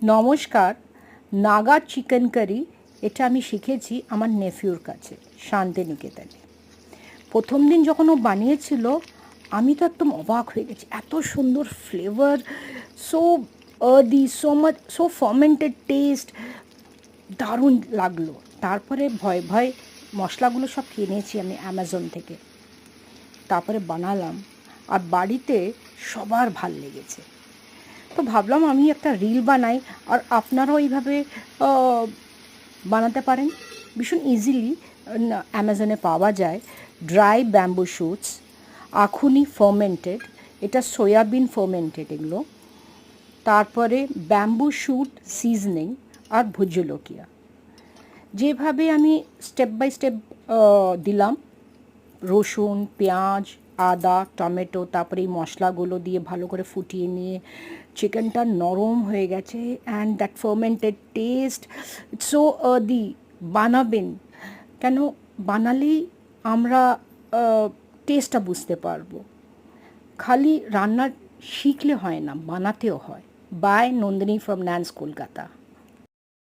নমস্কার। Naga chicken curry এটা আমি শিখেছি আমার নেফিউর কাছে শান্তিনিকেতনে। প্রথম দিন যখন ও বানিয়েছিল আমি তো একদম অবাক হয়ে গেছি, এত সুন্দর flavour, so earthy, so much, so fermented test, দারুণ লাগলো। তারপরে ভয় ভয় মশলাগুলো সব কিনেছি আমি অ্যামাজন থেকে, তারপরে বানালাম আর বাড়িতে সবার ভাল লেগেছে। তো ভাবলাম আমি একটা রিল বানাই আর আপনারাও এইভাবে বানাতে পারেন ভীষণ ইজিলি। অ্যামাজনে পাওয়া যায় dry bamboo suits, akhni fermented, এটা সয়াবিন ফার্মেন্টেড এগুলো, তারপরে ব্যাম্বু শুট সিজনিং আর ভুজলকিয়া। যেভাবে আমি স্টেপ বাই স্টেপ দিলাম, রসুন, পেঁয়াজ, আদা, টমেটো, তারপরে এই মশলাগুলো দিয়ে ভালো করে ফুটিয়ে নিয়ে চিকেনটা নরম হয়ে গেছে, and that fermented test, it's so earthy. বানাবেন, কেন বানালেই আমরা টেস্টটা বুঝতে পারবো। খালি রান্না শিখলে হয় না, বানাতেও হয়। বাই নন্দিনী ফ্রম ন্যান্স, কলকাতা।